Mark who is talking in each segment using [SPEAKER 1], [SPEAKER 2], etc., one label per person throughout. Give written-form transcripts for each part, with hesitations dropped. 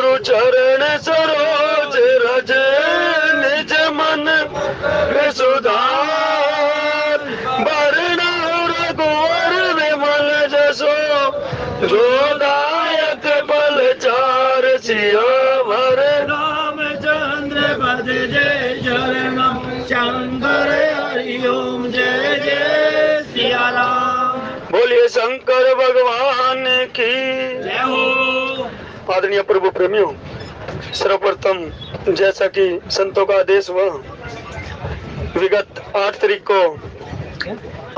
[SPEAKER 1] गुरु चरण सरोज रज निज मन सुधार वर्ण रघुवर विमल जसो जो दायक बल चार सियावर
[SPEAKER 2] रामचंद्र पद जय शरणम शंकर हरि ओम जय जय सिया राम।
[SPEAKER 1] बोलिए शंकर भगवान की
[SPEAKER 2] जय हो।
[SPEAKER 1] आदरणीय प्रभु प्रेमियों, सर्वप्रथम जैसा कि संतों का आदेश हुआ, विगत 8 तारीख को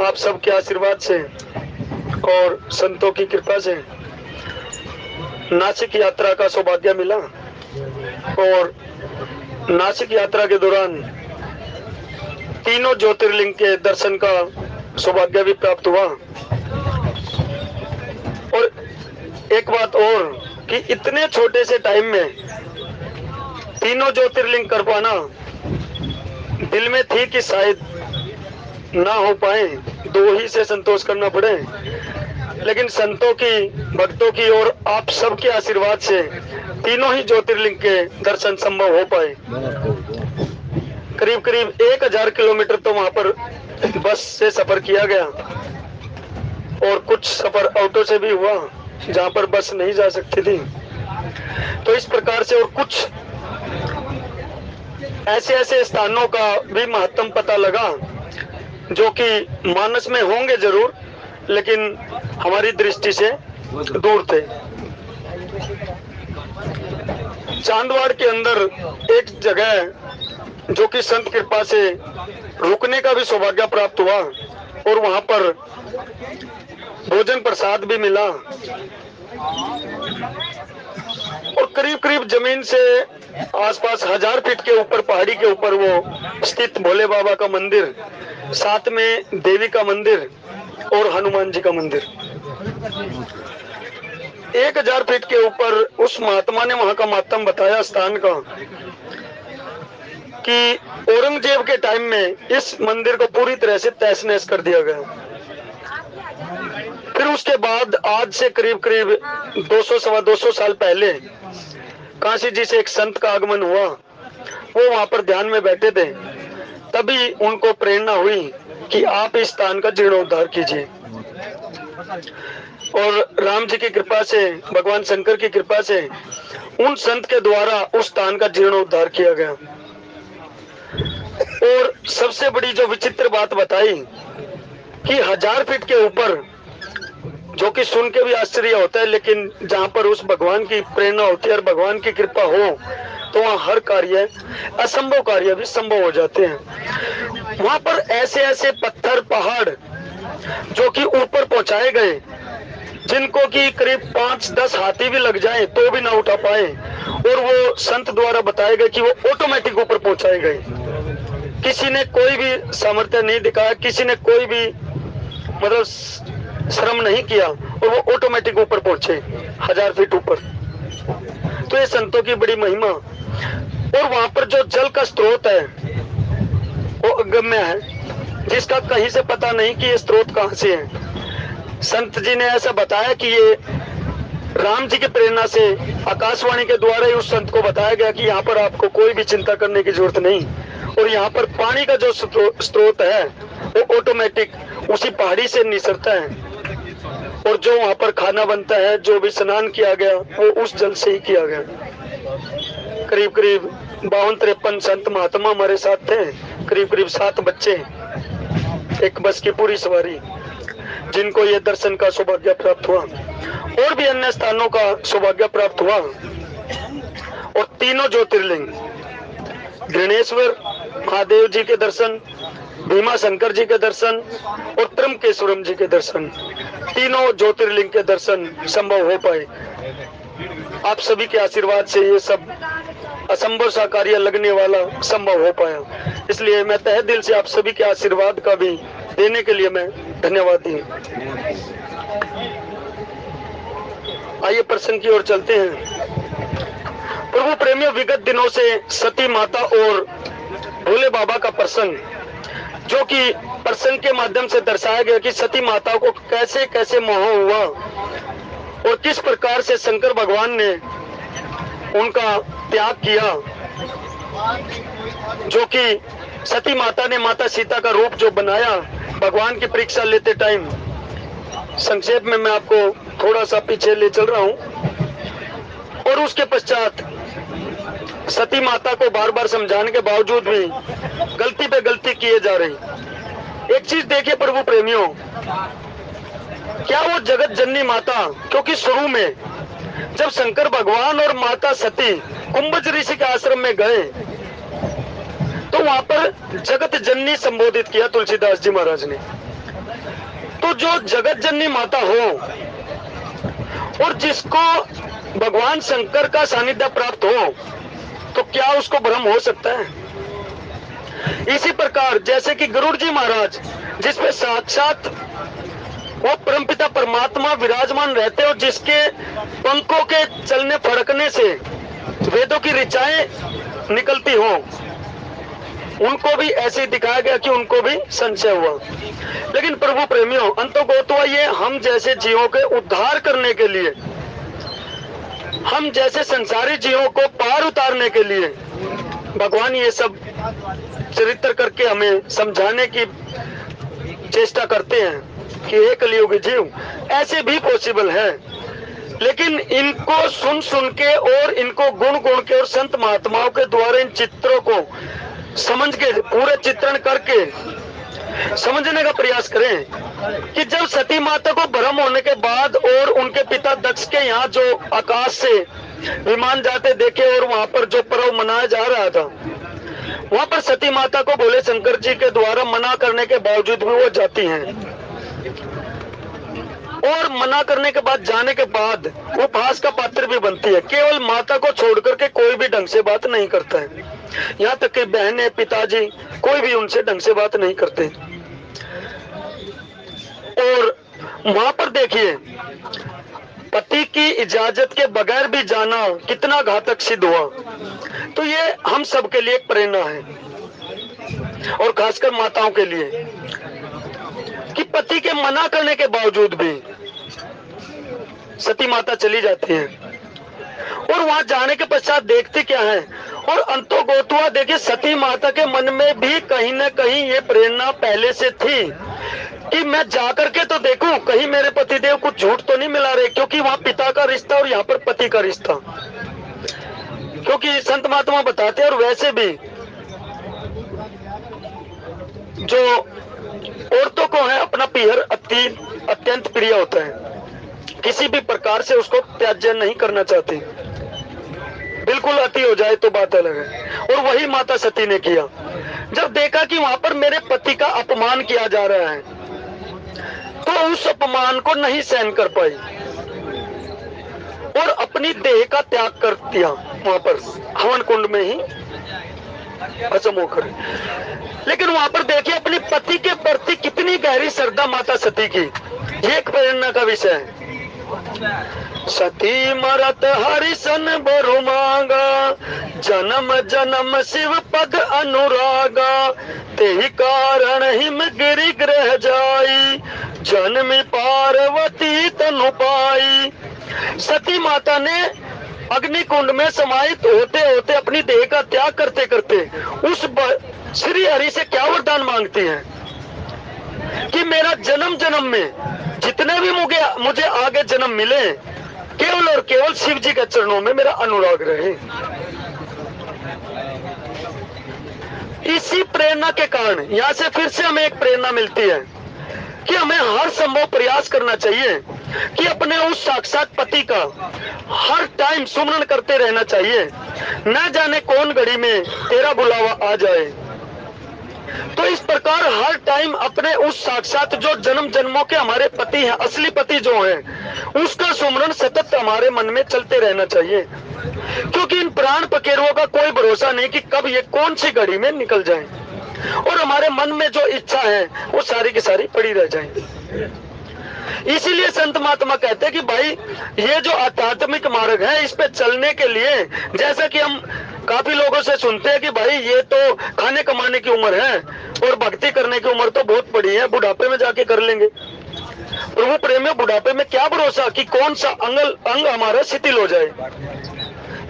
[SPEAKER 1] आप सबके आशीर्वाद से और संतों की कृपा से नासिक यात्रा का सौभाग्य मिला और नासिक यात्रा के दौरान तीनों ज्योतिर्लिंग के दर्शन का सौभाग्य भी प्राप्त हुआ। और एक बात और कि इतने छोटे से टाइम में तीनों ज्योतिर्लिंग कर पाना, दिल में थी कि शायद ना हो पाए, 2 ही से संतोष करना पड़े, लेकिन संतों की, भक्तों की और आप सबके आशीर्वाद से तीनों ही ज्योतिर्लिंग के दर्शन संभव हो पाए। करीब करीब 1000 किलोमीटर तो वहां पर बस से सफर किया गया और कुछ सफर ऑटो से भी हुआ जहां पर बस नहीं जा सकती थी। तो इस प्रकार से और कुछ ऐसे स्थानों का भी महत्व पता लगा जो कि मानस में होंगे जरूर, लेकिन हमारी दृष्टि से दूर थे। चांदवाड़ के अंदर एक जगह जो कि संत कृपा से रुकने का भी सौभाग्य प्राप्त हुआ और वहां पर भोजन प्रसाद भी मिला और करीब करीब जमीन से आसपास 1000 फीट के ऊपर, पहाड़ी के ऊपर वो स्थित भोले बाबा का मंदिर, साथ में देवी का मंदिर और हनुमान जी का मंदिर। 1000 फीट के ऊपर उस महात्मा ने वहां का मातम बताया स्थान का कि औरंगजेब के टाइम में इस मंदिर को पूरी तरह से तहस नहस कर दिया गया। फिर उसके बाद आज से करीब करीब 200-225 साल पहले काशी जी से एक संत का आगमन हुआ। वो वहां पर ध्यान में बैठे थे, तभी उनको प्रेरणा हुई कि आप इस स्थान का जीर्णोद्धार कीजिए। और राम जी की कृपा से, भगवान शंकर की कृपा से उन संत के द्वारा उस स्थान का जीर्णोद्धार किया गया। और सबसे बड़ी जो विचित्र बात बताई कि 1000 फीट के ऊपर, जो कि सुन के भी आश्चर्य होता है, लेकिन जहां पर उस भगवान की प्रेरणा होती है और भगवान की कृपा हो तो वहां हर कार्य, असंभव कार्य भी संभव हो जाते हैं। वहां पर ऐसे पत्थर, पहाड़ जो कि ऊपर पहुंचाए गए, जिनको कि करीब 5-10 हाथी भी लग जाए तो भी ना उठा पाए, और वो संत द्वारा बताए गए कि वो ऑटोमेटिक ऊपर पहुंचाए गए। किसी ने कोई भी सामर्थ्य नहीं दिखाया, किसी ने कोई भी मतलब श्रम नहीं किया और वो ऑटोमेटिक ऊपर पहुंचे 1000 फीट ऊपर। तो ये संतों की बड़ी महिमा। और वहां पर जो जल का स्रोत है वो अगम्य है, जिसका कहीं से पता नहीं कि ये स्रोत कहां से है। संत जी ने ऐसा बताया कि ये राम जी की प्रेरणा से आकाशवाणी के द्वारा ही उस संत को बताया गया कि यहाँ पर आपको कोई भी चिंता करने की जरूरत नहीं, और यहाँ पर पानी का जो स्रोत है वो ऑटोमेटिक उसी पहाड़ी से निसरता है, और जो वहां पर खाना बनता है, जो भी स्नान किया गया वो उस जल से ही किया गया। करीब करीब 52-53 संत महात्मा हमारे साथ थे, करीब करीब 7 बच्चे, एक बस की पूरी सवारी, जिनको ये दर्शन का सौभाग्य प्राप्त हुआ। और भी अन्य स्थानों का सौभाग्य प्राप्त हुआ। और तीनों ज्योतिर्लिंग, गणेश्वर महादेव जी के दर्शन, भीमा शंकर जी के दर्शन और त्र्यंबकेश्वरम जी के दर्शन, तीनों ज्योतिर्लिंग के दर्शन संभव हो पाए। आप सभी के आशीर्वाद से ये सब असंभव सा कार्य लगने वाला संभव हो पाया। इसलिए मैं तहे दिल से आप सभी के आशीर्वाद का भी देने के लिए मैं धन्यवादी हूँ। आइए प्रसंग की ओर चलते हैं। प्रभु प्रेमियों, विगत दिनों से सती माता और भोले बाबा का प्रसंग, जो कि प्रसंग के माध्यम से दर्शाया गया कि सती माता को कैसे कैसे मोह हुआ और किस प्रकार से शंकर भगवान ने उनका त्याग किया, जो कि सती माता ने माता सीता का रूप जो बनाया भगवान की परीक्षा लेते टाइम। संक्षेप में मैं आपको थोड़ा सा पीछे ले चल रहा हूं। और उसके पश्चात सती माता को बार बार समझाने के बावजूद भी गलती पे गलती किए जा रही। एक चीज देखिए प्रभु प्रेमियों, क्या वो जगत जननी माता, क्योंकि शुरू में जब शंकर भगवान और माता सती कुंभज ऋषि के आश्रम में गए तो वहां पर जगत जननी संबोधित किया तुलसीदास जी महाराज ने। तो जो जगत जननी माता हो और जिसको भगवान शंकर का सानिध्य प्राप्त हो, तो क्या उसको भ्रम हो सकता है? इसी प्रकार जैसे कि गरुड़ जी महाराज, जिसपे साक्षात वो परमपिता परमात्मा विराजमान रहते और जिसके पंखों के चलने फड़कने से वेदों की ऋचाएं निकलती हो, उनको भी ऐसे दिखाया गया कि उनको भी संशय हुआ। लेकिन प्रभु प्रेमियों, अंतोगोत्वा ये हम जैसे जीवों के उद्धार करने के लिए, हम जैसे संसारी जीवों को पार उतारने के लिए भगवान ये सब चरित्र करके हमें समझाने की चेष्टा करते हैं कि हे कलियुगी जीव, ऐसे भी पॉसिबल है। लेकिन इनको सुन सुन के और इनको गुण गुण के और संत महात्माओं के द्वारा इन चित्रों को समझ के, पूरे चित्रण करके समझने का प्रयास करें कि जब सती माता को भ्रम होने के बाद और उनके पिता दक्ष के यहाँ जो आकाश से विमान जाते देखे और वहां पर जो पर्व मनाया जा रहा था, वहां पर सती माता को भोले शंकर जी के द्वारा मना करने के बावजूद भी वो जाती हैं। और मना करने के बाद, जाने के बाद उपहास का पात्र भी बनती है। केवल माता को छोड़कर के कोई भी ढंग से बात नहीं करता है, यहाँ तक कि बहनें, पिताजी, कोई भी उनसे ढंग से बात नहीं करते। और वहां पर देखिए, पति की इजाजत के बगैर भी जाना कितना घातक सिद्ध हुआ। तो ये हम सब के लिए एक प्रेरणा है, और खासकर माताओं के लिए, कि पति के मना करने के बावजूद भी सती माता चली जाती है। और वहां जाने के पश्चात देखते क्या है, और अंतोगोत्वा देखिए, सती माता के मन में भी कहीं न कहीं ये प्रेरणा पहले से थी कि मैं जाकर के तो देखूं कहीं मेरे पतिदेव कुछ झूठ तो नहीं मिला रहे, क्योंकि वहां पिता का रिश्ता और यहाँ पर पति का रिश्ता, क्योंकि संत महात्मा बताते हैं। और वैसे भी जो औरतों को है अपना पीहर अत्यंत प्रिय होता है, किसी भी प्रकार से उसको त्याज्य नहीं करना चाहती, बिल्कुल अति हो जाए तो बात अलग है। और वही माता सती ने किया। जब देखा कि वहां पर मेरे पति का अपमान किया जा रहा है, तो उस अपमान को नहीं सहन कर पाई और अपनी देह का त्याग कर दिया वहां पर हवन कुंड में ही भस्म होकर। लेकिन वहां पर देखिए, अपने पति के प्रति कितनी गहरी श्रद्धा माता सती की, ये एक प्रेरणा का विषय है। सती मरत हरिसन बरु मांगा, जन्म जन्म शिव पद अनुरागा, तेहि कारण हिम गिरि ग्रह जाई, जन्मी पार्वती तनु पाई। सती माता ने अग्नि कुंड में समाहित होते होते अपनी देह का त्याग करते करते उस श्री हरि से क्या वरदान मांगती हैं कि मेरा जन्म जन्म में जितने भी मुझे आगे जन्म मिले, केवल और केवल शिव जी के चरणों में मेरा अनुराग रहे। इसी प्रेरणा के कारण यहाँ से फिर से हमें एक प्रेरणा मिलती है कि हमें हर संभव प्रयास करना चाहिए कि अपने उस साक्षात पति का हर टाइम सुमरण करते रहना चाहिए। न जाने कौन घड़ी में तेरा बुलावा आ जाए। तो इस प्रकार हर टाइम अपने उस साक्षात जो जन्म जन्मों के हमारे पति हैं, असली पति जो हैं, उसका सुमरण सतत हमारे मन में चलते रहना चाहिए, क्योंकि इन प्राण पखेरुओं का कोई भरोसा नहीं कि कब ये कौन सी घड़ी में निकल जाए और हमारे मन में जो इच्छा है वो सारी की सारी पड़ी रह जाएंगी। इसीलिए संत महात्मा कहते हैं कि भाई ये जो आध्यात्मिक मार्ग है, इस पे चलने के लिए, जैसा कि हम काफी लोगों से सुनते हैं कि भाई ये तो खाने कमाने की उम्र है और भक्ति करने की उम्र तो बहुत बड़ी है, बुढ़ापे में जाके कर लेंगे। प्रभु प्रेम में बुढ़ापे में क्या भरोसा कि कौन सा अंग हमारा शिथिल हो जाए।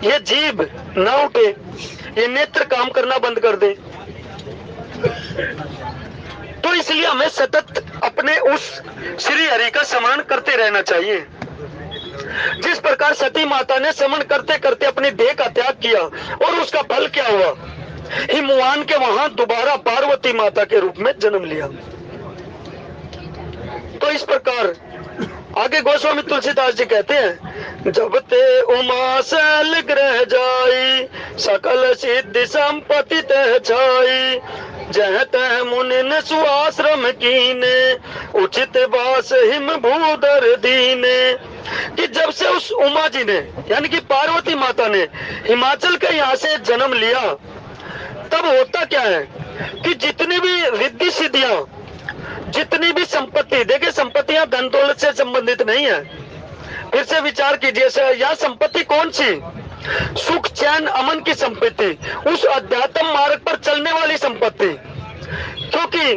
[SPEAKER 1] ये जीभ ना उठे, ये नेत्र काम करना बंद कर दे। तो इसलिए हमें सतत अपने उस श्री हरि का स्मरण करते रहना चाहिए। जिस प्रकार सती माता ने स्मरण करते करते अपनी देह का त्याग किया और उसका फल क्या हुआ, हिमवान के वहां दोबारा पार्वती माता के रूप में जन्म लिया। तो इस प्रकार आगे गोस्वामी तुलसीदास जी कहते हैं, जब ते उमा शैल ग्रह जाई, सकल सिद्धि संपत्ति तह छाई, जह तह मुनि सुआश्रम कीने, उचित वास हिम भूधर दीने। कि जब से उस उमा जी ने यानी कि पार्वती माता ने हिमाचल के यहाँ से जन्म लिया, तब होता क्या है कि जितनी भी रिद्धि सिद्धियां, जितनी भी संपत्ति, देखिए संपत्तियां धन दौलत से संबंधित नहीं है। फिर से विचार कीजिए, यह संपत्ति कौन सी? सुख चैन अमन की संपत्ति, उस अध्यात्म मार्ग पर चलने वाली संपत्ति। क्योंकि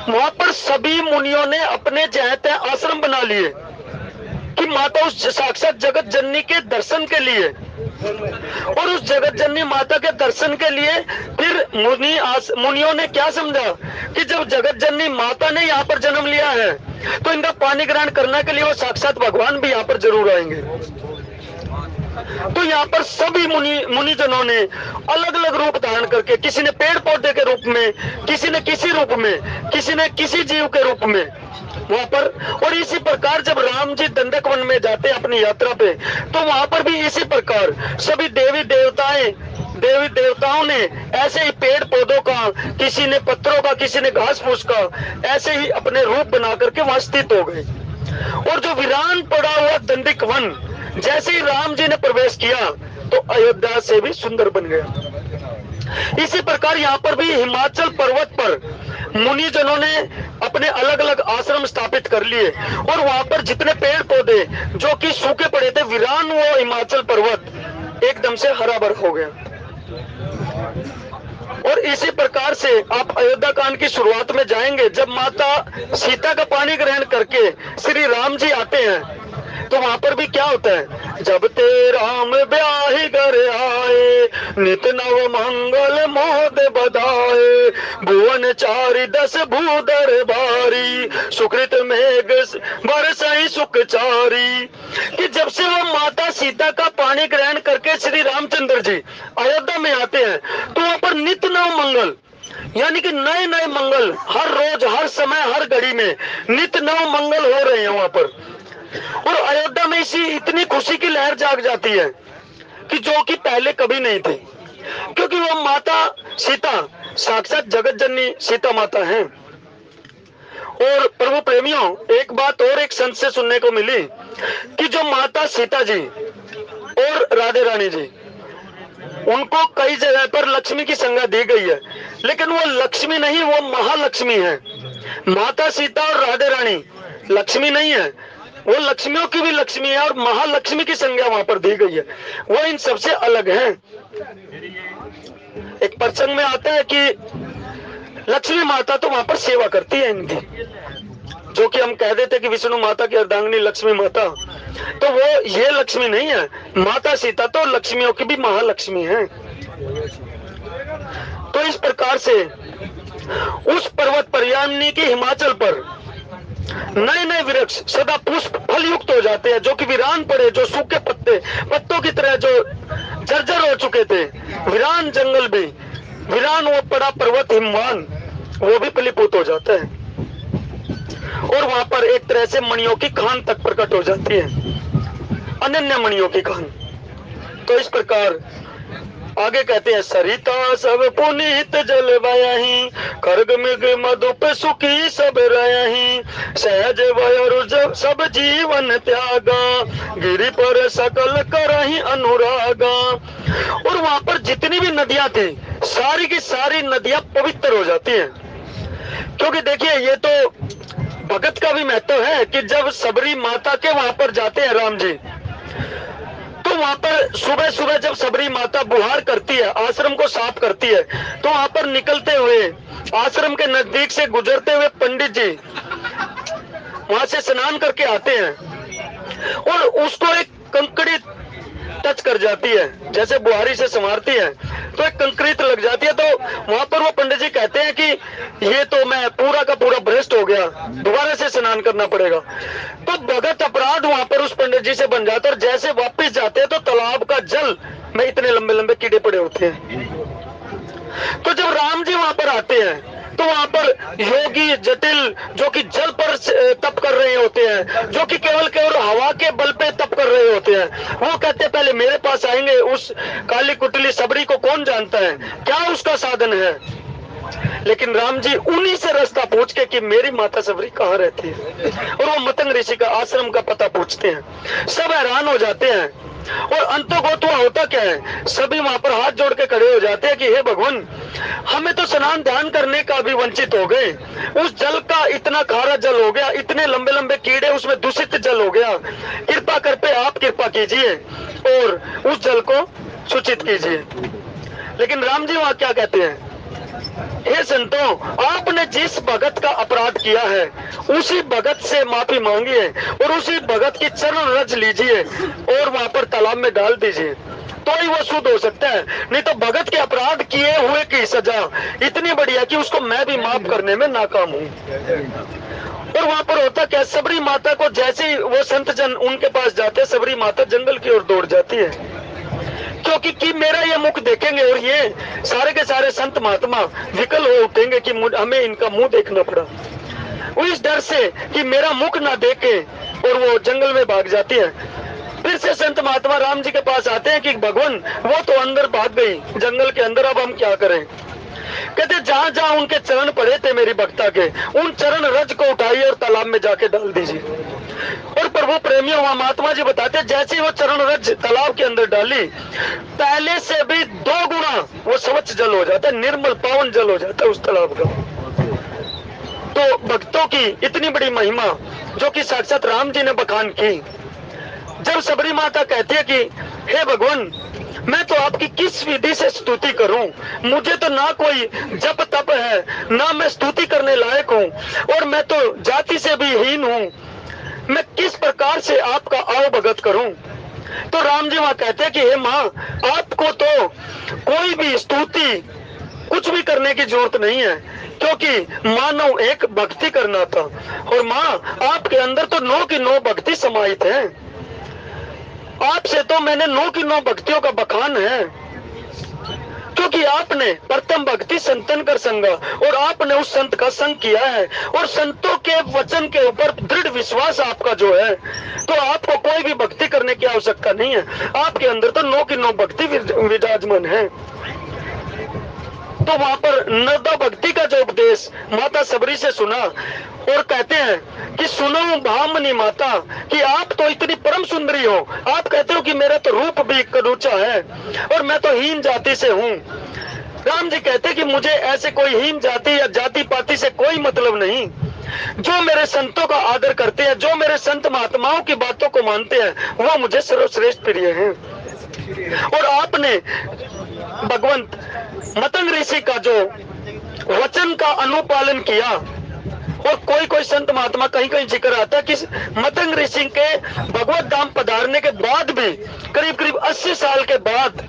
[SPEAKER 1] वहां पर सभी मुनियों ने अपने जहते आश्रम बना लिए कि माता उस साक्षात जगत जननी के दर्शन के लिए, और उस जगत जननी माता के दर्शन के लिए फिर मुनियों ने क्या समझा कि जब जगत जननी माता ने यहाँ पर जन्म लिया है तो इनका पानी ग्रहण करने के लिए वो साक्षात भगवान भी यहाँ पर जरूर आएंगे। तो यहाँ पर सभी मुनिजनों ने अलग अलग रूप धारण करके, किसी ने पेड़ पौधे के रूप में, किसी ने किसी रूप में, किसी ने किसी जीव के रूप में वहां पर। और इसी प्रकार जब राम जी दंडक वन में जाते हैं अपनी यात्रा पे, तो वहां पर भी इसी प्रकार सभी देवी देवताओं ने ऐसे ही पेड़ पौधों का, किसी ने पत्थरों का, किसी ने घास फूस का, ऐसे ही अपने रूप बना करके वहां स्थित हो गए। और जो वीरान पड़ा हुआ दंडिक वन जैसे ही राम जी ने प्रवेश किया तो अयोध्या से भी सुंदर बन गया। इसी प्रकार यहाँ पर भी हिमाचल पर्वत पर मुनिजनों ने अपने अलग अलग आश्रम स्थापित कर लिए, और वहां पर जितने पेड़ पौधे जो कि सूखे पड़े थे, वीरान वो हिमाचल पर्वत एकदम से हरा भरा हो गया। और इसी प्रकार से आप अयोध्या कांड की शुरुआत में जाएंगे, जब माता सीता का पानी ग्रहण करके श्री राम जी आते हैं, तो वहां पर भी क्या होता है, जब ते राम ब्याही घर आए, नित नव मंगल मोद बधाए, भुवन चारि दस भूधर भारी, सुकृत मेघ बरसाई सुख चारी। कि जब से वो माता सीता का पानी ग्रहण करके श्री रामचंद्र जी अयोध्या में आते हैं, तो वहां पर नित नव मंगल यानी कि नए नए मंगल हर रोज, हर समय, हर घड़ी में नित नव मंगल हो रहे हैं वहां पर। और अयोध्या में इसी इतनी खुशी की लहर जाग जाती है कि जो कि पहले कभी नहीं थी, क्योंकि वो माता सीता साक्षात जगत जननी सीता माता हैं। और प्रभु प्रेमियों, एक बात और एक संत से सुनने को मिली कि जो माता सीता जी और राधे रानी जी, उनको कई जगह पर लक्ष्मी की संज्ञा दी गई है, लेकिन वो लक्ष्मी नहीं, वो महालक्ष्मी है। माता सीता और राधे रानी लक्ष्मी नहीं है, वो लक्ष्मियों की भी लक्ष्मी है, और महालक्ष्मी की संज्ञा वहां पर दी गई है। वो इन सबसे अलग है। एक प्रसंग में आता है कि लक्ष्मी माता तो वहां पर सेवा करती है इनकी, जो कि हम कह देते कि विष्णु माता की अर्धांगिनी लक्ष्मी माता, तो वो ये लक्ष्मी नहीं है। माता सीता तो लक्ष्मियों की भी महालक्ष्मी है। तो इस प्रकार से उस पर्वत पर यानी कि हिमाचल पर नए नए वृक्ष सदा पुष्प फल युक्त हो जाते हैं, जो कि वीरान पड़े, जो सूखे पत्तों की तरह जो जर्जर हो चुके थे, वीरान जंगल भी, वीरान वो पड़ा पर्वत हिमवान, वो भी फलीभूत हो जाता है। और वहां पर एक तरह से मणियों की खान तक प्रकट हो जाती है, अनन्य मणियों की खान। तो इस प्रकार आगे कहते हैं, सरिता सब पुनीत जल बयहि, खर्ग मृग मधुप सुखी सब रहहि, सहज वय सब जीवन त्यागा, गिरि पर सकल करहि अनुरागा। और वहां पर जितनी भी नदियां थी, सारी की सारी नदियां पवित्र हो जाती हैं। क्योंकि देखिए, ये तो भगत का भी महत्व है कि जब सबरी माता के वहां पर जाते हैं राम जी, तो वहां पर सुबह सुबह जब सबरी माता बुहार करती है, आश्रम को साफ करती है, तो वहां पर निकलते हुए आश्रम के नजदीक से गुजरते हुए पंडित जी वहां से स्नान करके आते हैं, और उसको एक कंकड़ी टच कर जाती है, जैसे बुहारी से संवारती है तो एक कंक्रीट लग जाती है, तो वहां पर वो पंडित जी कहते हैं कि ये तो मैं पूरा का पूरा भ्रष्ट हो गया, दोबारा से स्नान करना पड़ेगा। तो भगत अपराध वहां पर उस पंडित जी से बन जाता है, और जैसे वापस जाते हैं तो तालाब का जल में इतने लंबे लंबे कीड़े पड़े होते हैं। तो जब राम जी वहां पर आते हैं तो वहां पर योगी जटिल जो कि जल पर तप कर रहे होते हैं, जो कि केवल केवल हवा के बल पे तप कर रहे होते हैं, वो कहते हैं पहले मेरे पास आएंगे। उस काली कुटली सबरी को कौन जानता है, क्या उसका साधन है? लेकिन राम जी उन्हीं से रास्ता पूछ के कि मेरी माता सबरी कहाँ रहती है, और वो मतंग ऋषि का आश्रम का पता पूछते हैं। सब हैरान हो जाते हैं, और अंतोगत हुआ होता क्या है, सभी वहां पर हाथ जोड़ के खड़े हो जाते हैं कि हे भगवान, हमें तो स्नान ध्यान करने का भी वंचित हो गए, उस जल का इतना खारा जल हो गया, इतने लंबे लंबे कीड़े, उसमें दूषित जल हो गया, कृपा कर पे आप कृपा कीजिए और उस जल को सूचित कीजिए। लेकिन राम जी वहां क्या कहते हैं, हे संतों, आपने जिस भगत का अपराध किया है उसी भगत से माफी मांगिए और उसी भगत की चरण रज लीजिए और वहां पर तालाब में डाल दीजिए, तो ही वो शुद्ध हो सकता है। नहीं तो भगत के अपराध किए हुए की सजा इतनी बड़ी है कि उसको मैं भी माफ करने में नाकाम हूँ। और वहां पर होता क्या, सबरी माता को जैसे ही वो संत जन उनके पास जाते, सबरी माता जंगल की ओर दौड़ जाती है, क्योंकि कि मेरा ये मुख देखेंगे और ये सारे के सारे संत महात्मा विकल हो उठेंगे कि हमें इनका मुंह देखना पड़ा। वो इस डर से कि मेरा मुख ना देखे और वो जंगल में भाग जाती है। फिर से संत महात्मा राम जी के पास आते हैं कि भगवान वो तो अंदर भाग गई जंगल के अंदर, अब हम क्या करें? कहते जहां जहां उनके चरण पड़े थे मेरी भक्ता के, उन चरण रज को उठाइए और तालाब में जाके डाल दीजिए। और प्रभु प्रेमियों वहां महात्मा जी बताते जैसे वो चरण रज तालाब के अंदर डाली, पहले से भी 2 गुना वो स्वच्छ जल हो जाता है, निर्मल पावन जल हो जाता है उस तालाब का। तो भक्तों की इतनी बड़ी महिमा जो कि साक्षात राम जी ने बखान की। जब सबरी माता कहती है कि हे भगवान, मैं तो आपकी किस विधि से स्तुति करूं, मुझे तो ना कोई जप तप है, ना मैं स्तुति करने लायक हूं, और मैं तो जाति से भी हीन हूं, मैं किस प्रकार से आपका आओ भगत करूं? तो राम जी वहां कहते हैं कि हे माँ, आपको तो कोई भी स्तुति कुछ भी करने की जरूरत नहीं है, क्योंकि मानव एक भक्ति करना था, और माँ आपके अंदर तो 9 की 9 भक्ति समाहित है। आपसे तो मैंने 9 की 9 भक्तियों का बखान है, क्योंकि आपने प्रथम भक्ति संतन कर संगा, और आपने उस संत का संग किया है, और संतों के वचन के ऊपर दृढ़ विश्वास आपका जो है, तो आपको कोई भी भक्ति करने की आवश्यकता नहीं है। आपके अंदर तो 9 की 9 भक्ति विराजमान है। तो वहां पर नर्दा भक्ति का जो उपदेश माता सबरी से सुना, और कहते हैं कि सुनो भामनी माता कि आप तो इतनी परम सुंदरी हो, आप कहते हो कि मेरा तो रूप भी करूचा है और मैं तो हीन जाति से हूँ। राम जी कहते हैं कि मुझे ऐसे कोई हीन जाति या जाति पाति से कोई मतलब नहीं, जो मेरे संतों का आदर करते हैं, जो मेरे संत महात्माओं की बातों को मानते हैं, वो मुझे सर्वश्रेष्ठ प्रिय हैं। और आपने भगवंत मतंग ऋषि का जो वचन का अनुपालन किया, और कोई कोई संत महात्मा कहीं कहीं जिक्र आता है कि मतंग ऋषि के भगवत धाम पधारने के बाद भी करीब करीब 80 साल के बाद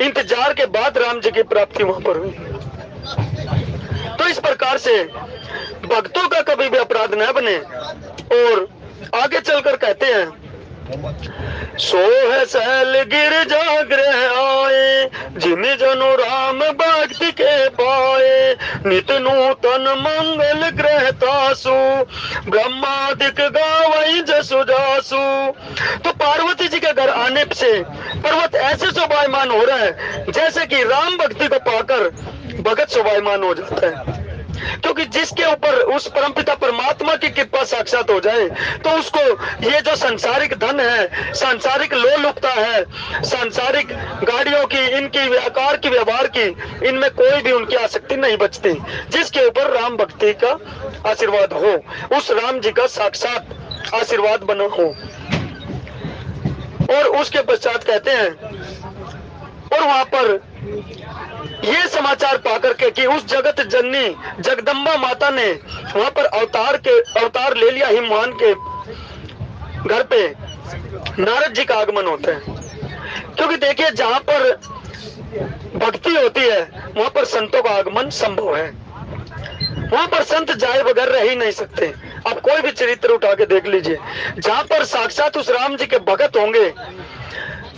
[SPEAKER 1] इंतजार के बाद राम जी की प्राप्ति वहां पर हुई। तो इस प्रकार से भक्तों का कभी भी अपराध न बने। और आगे चलकर कहते हैं, सो है सहल गिर जागृह आए, जिन जनु राम भक्ति के पाए, नित नूतन मंगल ग्रह तासु, ब्रह्मादिक गावई जसु जासु। तो पार्वती जी के घर आने से पर्वत ऐसे शोभायमान हो रहा है जैसे कि राम भक्ति को पाकर भगत शोभायमान हो जाता है, क्योंकि जिसके ऊपर उस परमपिता परमात्मा की कृपा साक्षात हो जाए तो उसको ये जो सांसारिक धन है, सांसारिक लोलुपता है, सांसारिक गाड़ियों की, इनकी आकार की, व्यवहार की, इनमें कोई भी उनकी आसक्ति नहीं बचती। जिसके ऊपर राम भक्ति का आशीर्वाद हो, उस राम जी का साक्षात आशीर्वाद बना हो। और उसके पश्चात कहते हैं, और वहां पर ये समाचार पाकर के कि उस जगत जननी जगदम्बा माता ने वहां पर अवतार ले लिया, हिमवान के घर पे नारद जी का आगमन होता है। क्योंकि देखिए जहां पर भक्ति होती है वहां पर संतों का आगमन संभव है, वहां पर संत जाए बगैर रह ही नहीं सकते। आप कोई भी चरित्र उठा के देख लीजिए, जहां पर साक्षात उस राम जी के भगत होंगे,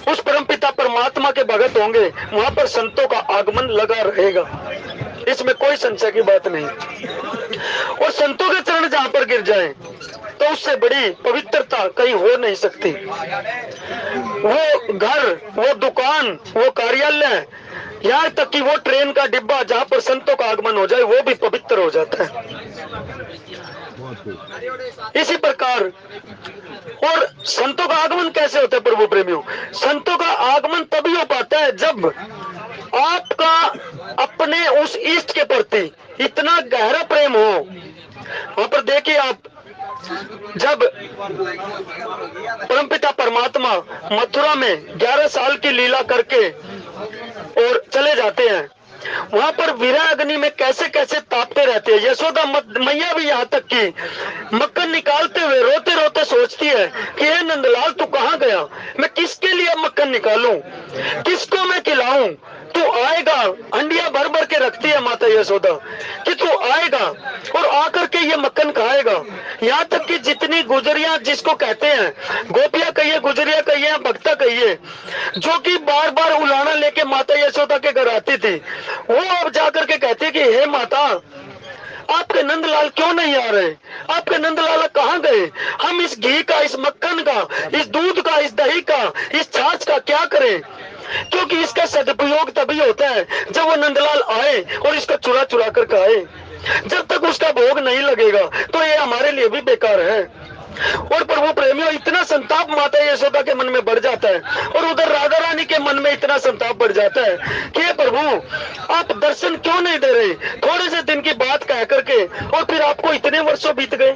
[SPEAKER 1] उस परमपिता परमात्मा के भगत होंगे, वहां पर संतों का आगमन लगा रहेगा, इसमें कोई संशय की बात नहीं। और संतों के चरण जहां पर गिर जाए तो उससे बड़ी पवित्रता कहीं हो नहीं सकती। वो घर, वो दुकान, वो कार्यालय, यहाँ तक कि वो ट्रेन का डिब्बा जहां पर संतों का आगमन हो जाए वो भी पवित्र हो जाता है। इसी प्रकार और संतों का आगमन कैसे होता है प्रभु प्रेमियों? संतों का आगमन तभी हो पाता है जब आपका अपने उस इष्ट के प्रति इतना गहरा प्रेम हो। वहां पर देखिए आप, जब परमपिता परमात्मा मथुरा में 11 साल की लीला करके और चले जाते हैं, वहां पर विरह अग्नि में कैसे कैसे तापते रहते हैं। यशोदा मैया भी यहाँ तक कि मक्खन निकालते हुए रोते रोते सोचती है कि हे नंदलाल तू कहाँ गया, मैं किसके लिए मक्खन निकालूं, किसको मैं खिलाऊं, तू आएगा। हंडिया भर भर के रखती है माता यशोदा कि तू आएगा और आकर के ये मक्खन खाएगा। यहाँ तक कि जितनी गुजरिया जिसको कहते हैं, गोपिया कहिए, गुजरिया कहिए, भक्ता कहिए, जो कि बार बार उलाना लेके माता यशोदा के घर आती थी, वो अब जाकर के कहती कि हे माता आपके नंदलाल क्यों नहीं आ रहे, आपके नंदलाल कहाँ गए, हम इस घी का, इस मक्खन का, इस दूध का, इस दही का, इस छाछ का क्या करें, क्योंकि इसका सदुपयोग तभी होता है जब वो नंदलाल आए और इसको चुरा चुरा कर खाए। जब तक उसका भोग नहीं लगेगा तो ये हमारे लिए भी बेकार है। और प्रभु प्रेमियों, इतना संताप माता यशोदा के मन में बढ़ जाता है और उधर राधा रानी के मन में इतना संताप बढ़ जाता है कि हे प्रभु आप दर्शन क्यों नहीं दे रहे, थोड़े से दिन की बात कह करके और फिर आपको इतने वर्षों बीत गए।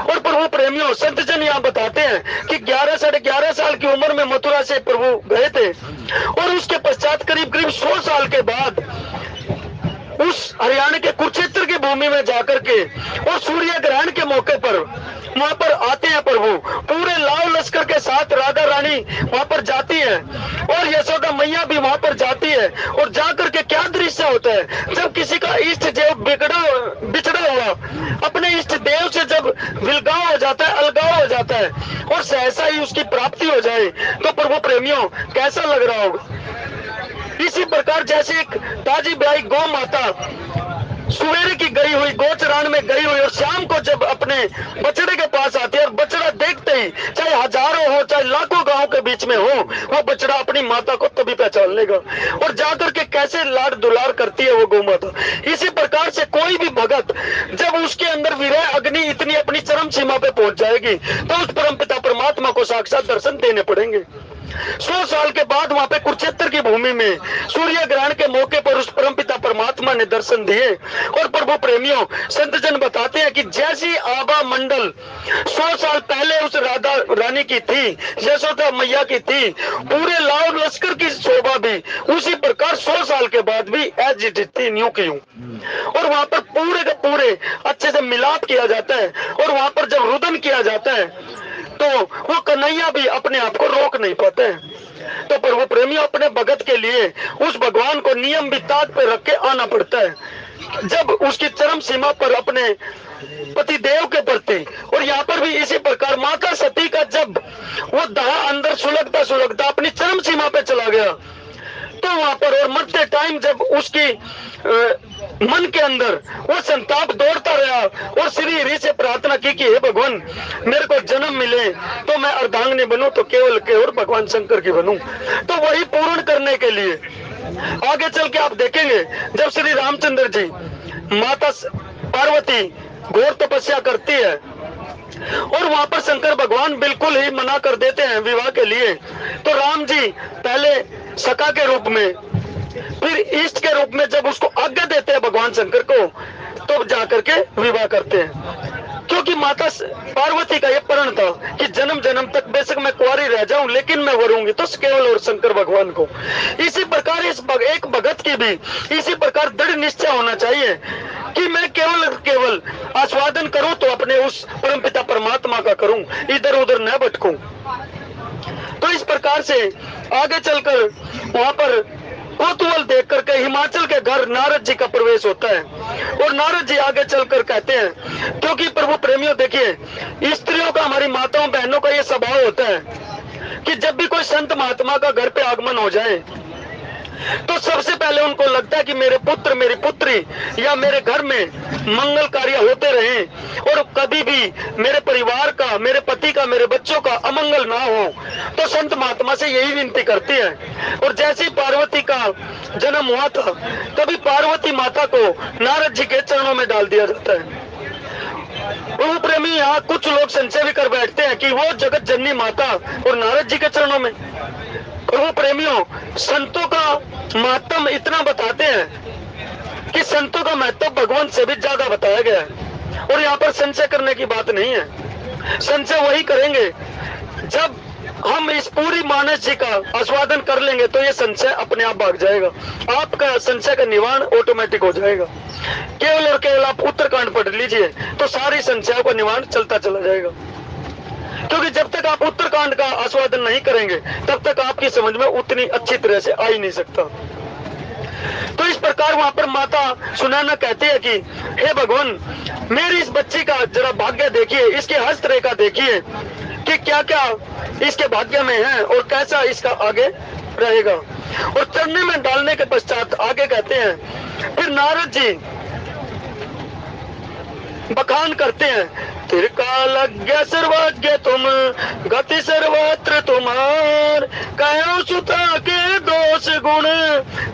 [SPEAKER 1] और प्रभु प्रेमियों, संत जन यहाँ बताते हैं कि 11 साढ़े 11 साल की उम्र में मथुरा से प्रभु गए थे और उसके पश्चात करीब करीब 100 साल के बाद उस हरियाणा के कुरुक्षेत्र की भूमि में जाकर के और सूर्य ग्रहण के मौके पर वहां पर आते हैं प्रभु, पूरे लाव लश्कर के साथ राधा रानी वहां पर जाती है और यशोदा मैया भी वहां पर जाती है। और जाकर के क्या दृश्य होता है, जब किसी का इष्ट देव बिछड़ा हुआ अपने इष्ट देव से जब विलगाव हो जाता है, अलगाव हो जाता है और सहसा ही उसकी प्राप्ति हो जाए तो प्रभु प्रेमियों कैसा लग रहा होगा। इसी प्रकार जैसे एक ताजी ब्याई गौ माता सवेरे की गई हुई गोचरान में गई हुई और शाम को जब अपने बछड़े के पास आती है और बछड़ा देखते ही, चाहे हजारों हो चाहे लाखों गांव के बीच में हो, वो बछड़ा अपनी माता को तभी पहचान लेगा और जाकर के कैसे लाड दुलार करती है वो गौ माता। इसी प्रकार से कोई भी भगत जब उसके अंदर विरह अग्नि इतनी अपनी चरम सीमा पे पहुंच जाएगी तो उस परमपिता परमात्मा को साक्षात दर्शन देने पड़ेंगे। 100 साल के बाद वहां पे कुरुक्षेत्र की भूमि में सूर्य ग्रहण के मौके पर उस परमपिता परमात्मा ने दर्शन दिए। और प्रभु प्रेमियों, संत जन बताते हैं कि जैसी आभा मंडल 100 साल पहले उस राधा रानी की थी, यशोदा मैया की थी, पूरे लाव लश्कर की शोभा भी उसी प्रकार 100 साल के बाद भी एज इट इज थी, न्यू की यूं। और वहां पर पूरे के पूरे अच्छे से मिलाप किया जाता है और वहां पर जब रुदन किया जाता है तो वो कन्हैया भी अपने आप को रोक नहीं पाते हैं। तो प्रभु प्रेमियों, अपने भगत के लिए उस भगवान को नियम बिताक पे रख के आना पड़ता है जब उसकी चरम सीमा पर अपने पति देव के प्रति। और यहाँ पर भी इसी प्रकार माता सती का जब वो दाह अंदर सुलगता सुलगता अपनी चरम सीमा पे चला गया तो वहां पर और मरते टाइम जब उसकी मन के अंदर वो संताप दौड़ता रहा और श्री हरि से प्रार्थना की कि हे भगवान मेरे को जन्म मिले तो मैं अर्धांगिनी बनूं तो केवल केवल भगवान शंकर की बनूं। तो वही पूर्ण करने के लिए आगे चल के आप देखेंगे जब श्री रामचंद्र जी माता पार्वती घोर तपस्या करती है और वहां पर शंकर भगवान बिल्कुल ही मना कर देते हैं विवाह के लिए, तो राम जी पहले सखा के रूप में फिर इष्ट के रूप में जब उसको आज्ञा देते हैं भगवान शंकर को तो जाकर के विवाह करते हैं। क्योंकि माता पार्वती का यह प्रण था कि जन्म जन्म तक बेशक मैं कुंवारी रह जाऊं लेकिन मैं वरूंगी तो केवल और शंकर भगवान को। इसी प्रकार इस एक भगत की भी इसी प्रकार दृढ़ निश्चय होना चाहिए कि मैं केवल आस्वादन करूं तो अपने उस परमपिता परमात्मा का करूं, इधर उधर न भटकूं। तो तो इस प्रकार से आगे चलकर वहां पर कोतवाल देख करके हिमाचल के घर नारद जी का प्रवेश होता है। और नारद जी आगे चलकर कहते हैं, क्योंकि प्रभु प्रेमियों देखिए, स्त्रियों का, हमारी माताओं बहनों का ये स्वभाव होता है कि जब भी कोई संत महात्मा का घर पे आगमन हो जाए तो सबसे पहले उनको लगता है कि मेरे पुत्र मेरी पुत्री या मेरे घर में मंगल कार्य होते रहें और कभी भी मेरे परिवार का, मेरे पति का, मेरे बच्चों का अमंगल ना हो। तो संत महात्मा से यही विनती करती है। और जैसे ही पार्वती का जन्म हुआ था, तभी पार्वती माता को नारद जी के चरणों में डाल दिया जाता है। प्रभु प्रेमी, यहाँ कुछ लोग संशय भी कर बैठते हैं कि वो जगत जननी माता और नारद जी के चरणों में। प्रभु प्रेमियों, संतों का महत्व इतना बताते हैं कि संतों का महत्व भगवान से भी ज्यादा बताया गया है। और यहाँ पर संशय करने की बात नहीं है। संशय वही करेंगे जब हम इस पूरी मानस जी का आस्वादन कर लेंगे, तो ये संशय अपने आप भाग जाएगा। आपका संशय का निवारण ऑटोमेटिक हो जाएगा। केवल और केवल आप उत्तरकांड पढ़ लीजिए तो सारी संशयों का निवारण चलता चला जाएगा। क्योंकि जब तक आप उत्तरकांड का आस्वादन नहीं करेंगे, तब तक आपकी समझ में उतनी अच्छी तरह से आ ही नहीं सकता। तो इस प्रकार वहां पर माता सुनैना कहती है कि हे भगवान, मेरी इस बच्ची का जरा भाग्य देखिए, इसकी हस्तरेखा देखिए कि क्या क्या इसके भाग्य में है और कैसा इसका आगे रहेगा। और चरने में डालने के पश्चात आगे कहते हैं, फिर नारद जी बखान करते हैं, त्रिकालज्ञ सर्वज्ञ तुम, गति सर्वत्र तुम्हार, कहो सुता के दोष गुण,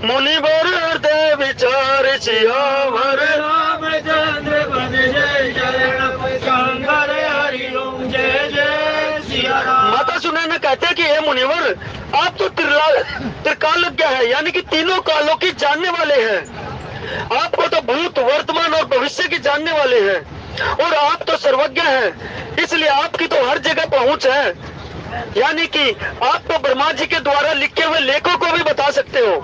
[SPEAKER 1] मुनिवर हृदय विचार सियावर।
[SPEAKER 2] रामचंद्र पद जय शरण शंकर हरि ओम जय जय सिया राम।
[SPEAKER 1] माता सुनैना कहते हैं कि हे मुनिवर, आप तो त्रिकालज्ञ है, यानी कि तीनों कालों की जानने वाले हैं। आपको तो भूत, वर्तमान और भविष्य की जानने वाले हैं और आप तो सर्वज्ञ हैं, इसलिए आपकी तो हर जगह पहुंच है। यानी कि आप तो ब्रह्मा जी के द्वारा लिखे हुए लेखों को भी बता सकते हो।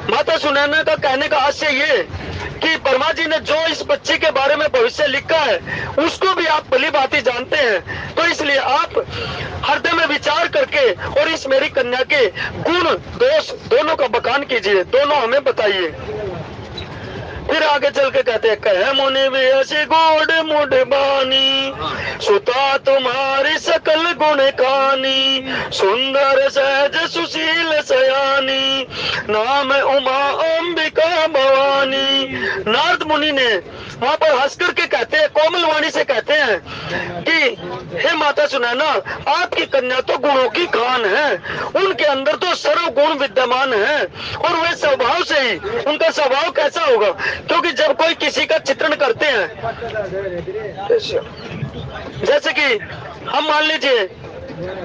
[SPEAKER 1] माता सुनैना का कहने का आशय ये कि ब्रह्मा जी ने जो इस बच्चे के बारे में भविष्य लिखा है उसको भी आप भली भांति जानते हैं। तो इसलिए आप हृदय में विचार करके और इस मेरी कन्या के गुण दोष दोनों का बखान कीजिए, दोनों हमें बताइए। फिर आगे चल के कहते हैं, कह मुनि भी गोड मुड बानी, सुता तुम्हारी सकल गुण खानी, सुंदर सहज सुशील सयानी, नाम उमा अंबिका भवानी। नारद मुनि ने वहां पर हंस करके कहते हैं, कोमल वाणी से कहते हैं कि हे माता सुनैना, आपकी कन्या तो गुणों की खान है, उनके अंदर तो सर्व गुण विद्यमान है। और वे स्वभाव से ही, उनका स्वभाव कैसा होगा, क्योंकि जब कोई किसी का चित्रण करते हैं, जैसे कि हम मान लीजिए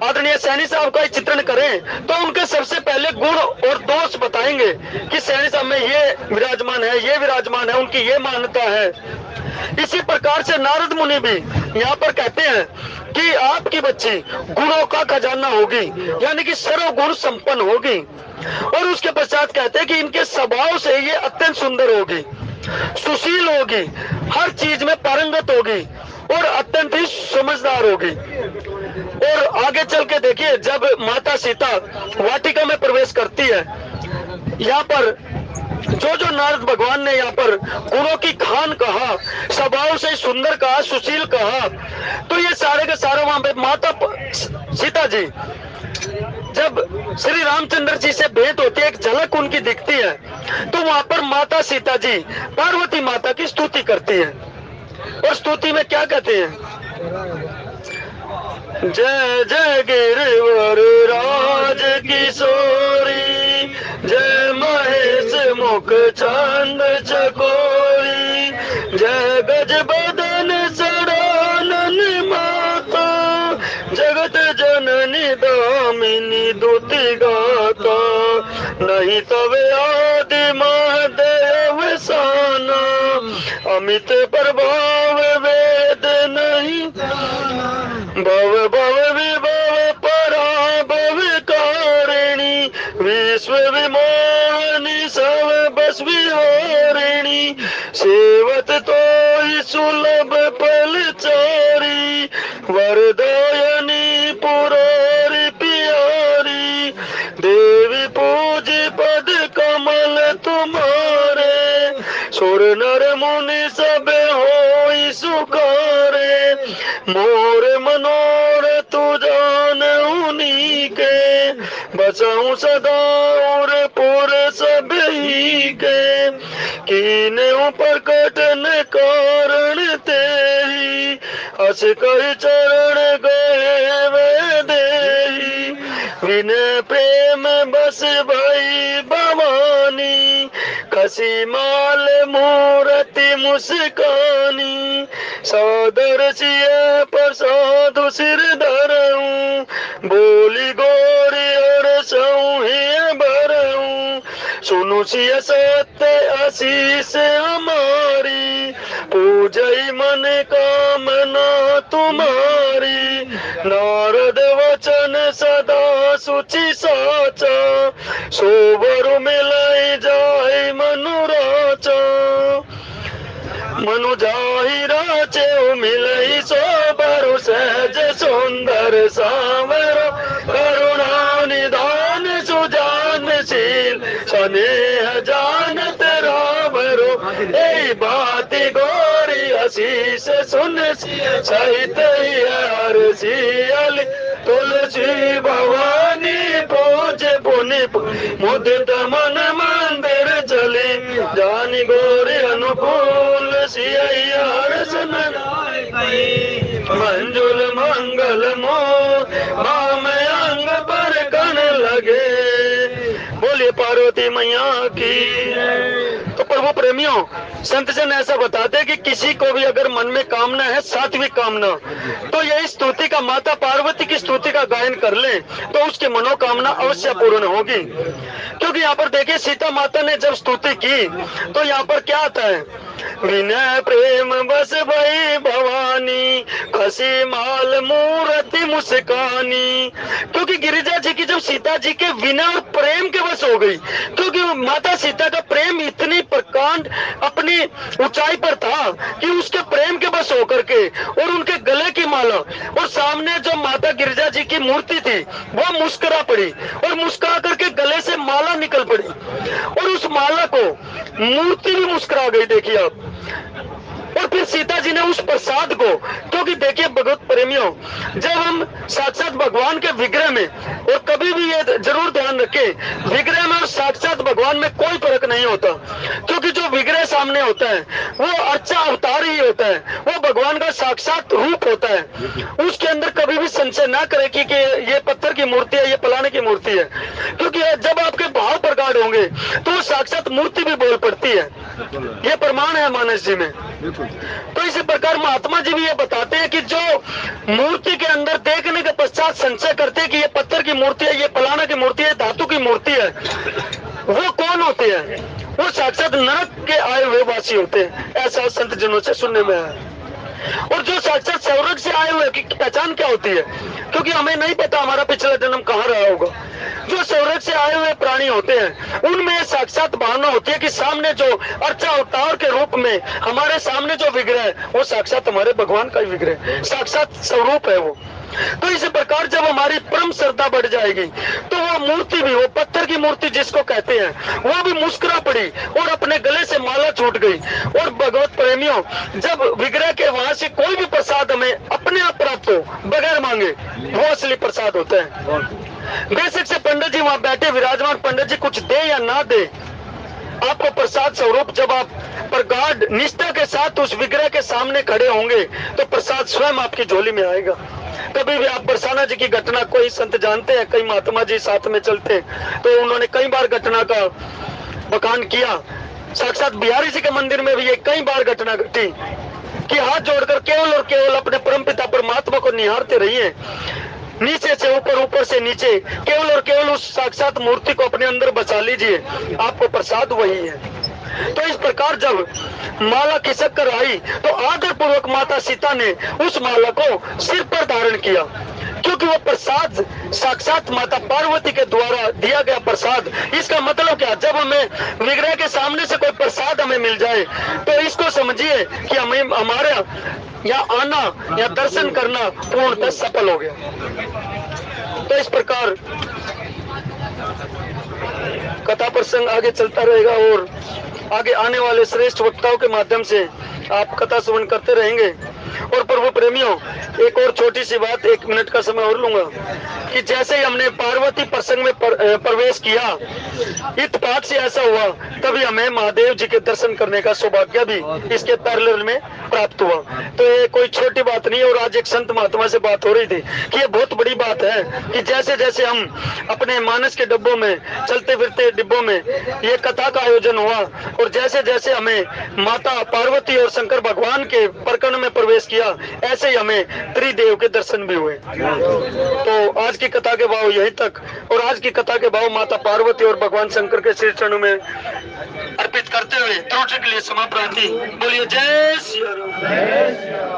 [SPEAKER 1] आदरणीय सैनी साहब का चित्रण करें, तो उनके सबसे पहले गुण और दोष बताएंगे कि सैनी साहब में ये विराजमान है, ये विराजमान है, उनकी ये मान्यता है। इसी प्रकार से नारद मुनि भी यहाँ पर कहते हैं कि आपकी बच्ची गुणों का खजाना होगी, यानी कि सर्व गुण संपन्न होगी। और उसके पश्चात कहते हैं कि इनके स्वभाव से ये अत्यंत सुंदर होगी, सुशील होगी, हर चीज में पारंगत होगी और अत्यंत ही समझदार होगी। और आगे चल के देखिए, जब माता सीता वाटिका में प्रवेश करती है, यहाँ पर जो जो नारद भगवान ने यहाँ पर गुणों की खान कहा, स्वभाव से सुंदर कहा, सुशील कहा, तो ये सारे के सारे वहां पे माता सीता जी जब श्री रामचंद्र जी से भेंट होती है, एक झलक उनकी दिखती है, तो वहां पर माता सीता जी पार्वती माता की स्तुति करती है। और स्तुति में क्या कहते हैं, जय जय गिरिवर राज किशोरी, जय महेश मुख चंद चकोरी, जय गज बदन सडानन माता, जगत जननी दामिनी दुति गाता, नहीं तब आदि महादेव साना, अमित प्रभाव वेद नहीं, भव भव विभव पराभव कारिणी, विश्व विमोहनी सब बस विहारिणी, सेवत तो ही सुलभ फलचारी, वरदायनी पुरारी प्यारी, नर मुनि सब होई सुखारे, मोर मनोरथ तू जान उन्हीं के, बचाऊं सदा और पुर सब ही के, कीने ऊपर कटन कारण तेरी, हस कर चरण गए वे देही, विनय प्रेम बस भई भवानी, कसी माल मूर्ति मुस्कानी, सादर सिय पर साधु सिर धरऊं, बोली गोरी और सौहि भरऊं, सुनु सिय सत्य आशीष हमारी, पूजई मन कामना तुम्हारी, नारद वचन सदा सुचि साचा, सोबर मिलाई जाय मनुराचा, मनु जाहि राचे मिलई सोबर सहज सुंदर सावर, करुणा निदान सुजान शील, स्नेह जानत रावरो, ए बात गोरी आशीष सुन सहित हर सियल, तुलसी भवानी पूज पुनि मुदित मन मंदिर चले, जानी गोरी अनुकूल सियार सन मंजुल मंगल मो माम अंग पर कन लगे। बोलिए पार्वती मैया की। तो प्रभु प्रेमियों, संत जन ऐसा बताते हैं कि किसी को भी अगर मन में कामना है, सात्विक कामना, तो यही स्तुति का, माता पार्वती की स्तुति का गायन कर ले तो उसकी मनोकामना अवश्य पूर्ण होगी। क्योंकि यहाँ पर देखिए, सीता माता ने जब स्तुति की तो यहाँ पर क्या आता है, विनय प्रेम बस भई भवानी, खसी माल मूर्ति मुस्कानी। क्योंकि गिरिजा जी की जब सीता जी के विनय और प्रेम के बस हो गई, क्योंकि माता सीता का प्रेम इतनी प्रकांड अपनी ऊंचाई पर था कि उसके प्रेम के बस होकर के और उनके गले की माला और सामने जो माता गिरिजा जी की मूर्ति थी वो मुस्कुरा पड़ी और मुस्कुरा करके गले से माला निकल पड़ी और उस माला को मूर्ति भी मुस्कुरा गई। देखिए आप, और फिर सीता जी ने उस प्रसाद को, क्योंकि देखिए भगवत प्रेमियों, जब हम साक्षात भगवान के विग्रह में, और कभी भी ये जरूर ध्यान रखें, विग्रह में और साक्षात भगवान में कोई फर्क नहीं होता। क्योंकि जो विग्रह सामने होता है वो अर्चा अवतार ही होता है, वो भगवान का साक्षात रूप होता है। उसके अंदर कभी भी संशय ना करे कि ये पत्थर की मूर्ति है, ये फलाने की मूर्ति है। क्योंकि जब आपके भाव प्रकट होंगे तो साक्षात मूर्ति भी बोल पड़ती है। ये प्रमाण है मानस जी में। तो इसी प्रकार महात्मा जी भी ये बताते हैं कि जो मूर्ति के अंदर देखने के पश्चात संशय करते हैं कि ये पत्थर की मूर्ति है, ये फलाना की मूर्ति है, धातु की मूर्ति है, वो कौन होते हैं? वो साक्षात नरक के आए हुए वासी होते हैं, ऐसा संत जनों से सुनने में आया। और जो साक्षात स्वर्ग से आए हुए की पहचान क्या होती है? क्योंकि हमें नहीं पता हमारा पिछला जन्म कहाँ रहा होगा। जो स्वर्ग से आए हुए प्राणी होते हैं उनमें साक्षात भावना होती है कि सामने जो अर्चा अवतार के रूप में हमारे सामने जो विग्रह है वो साक्षात हमारे भगवान का ही विग्रह, साक्षात स्वरूप है वो। तो इसी प्रकार जब हमारी परम श्रद्धा बढ़ जाएगी तो वो मूर्ति भी, वो पत्थर की मूर्ति जिसको कहते हैं, वो भी मुस्कुरा पड़ी और अपने गले से माला छूट गई। और भगवत प्रेमियों, जब विग्रह के वहां से कोई भी प्रसाद हमें अपने आप प्राप्त हो बगैर मांगे, वो असली प्रसाद होता है। बेशक से पंडित जी वहां बैठे विराजमान पंडित जी कुछ दे या ना दे, आपको प्रसाद स्वरूप जब आप प्रगाढ़ निष्ठा के साथ उस विग्रह के सामने खड़े होंगे तो प्रसाद स्वयं आपकी झोली में आएगा। कभी भी आप बरसाना जी की घटना, कोई संत जानते हैं, कई महात्मा जी साथ में चलते तो उन्होंने कई बार घटना का बखान किया। साक्षात बिहारी जी के मंदिर में भी ये कई बार घटना घटी कि हाथ जोड़कर केवल और केवल अपने परमपिता परमात्मा को निहारते रहिए, नीचे से ऊपर, ऊपर से नीचे, केवल और केवल उस साक्षात मूर्ति को अपने अंदर बचा लीजिए, आपको प्रसाद वही है। तो इस प्रकार जब माला खिसक कर आई तो आदर पूर्वक माता सीता ने उस माला को सिर पर धारण किया, क्योंकि वो प्रसाद साक्षात माता पार्वती के द्वारा दिया गया प्रसाद। इसका मतलब क्या, जब हमें विग्रह के सामने से कोई प्रसाद हमें मिल जाए तो इसको समझिए कि हमें हमारे यहाँ आना या दर्शन करना पूर्णतः सफल हो गया। तो इस प्रकार कथा प्रसंग आगे चलता रहेगा और आगे आने वाले श्रेष्ठ वक्ताओं के माध्यम से आप कथा श्रवण करते रहेंगे। और प्रभु प्रेमियों, एक और छोटी सी बात, 1 मिनट का समय और लूंगा कि जैसे ही हमने पार्वती प्रसंग में प्रवेश किया, इत्तेफाक से ऐसा हुआ तभी हमें महादेव जी के दर्शन करने का सौभाग्य भी इसके पैरेलल में प्राप्त हुआ। तो ये कोई छोटी बात नहीं। और आज एक संत महात्मा से बात हो रही थी कि ये बहुत बड़ी बात है कि जैसे जैसे हम अपने मानस के डिब्बों में, चलते फिरते डिब्बों में ये कथा का आयोजन हुआ और जैसे जैसे हमें माता पार्वती और शंकर भगवान के प्रकरण में प्रवेश किया, ऐसे ही हमें त्रिदेव के दर्शन भी हुए। तो आज की कथा के भाव यहीं तक, और आज की कथा के भाव माता पार्वती और भगवान शंकर के श्री चरणों में अर्पित करते हुए त्रुटि के लिए क्षमा प्रार्थी। बोलिए जय श्री राम।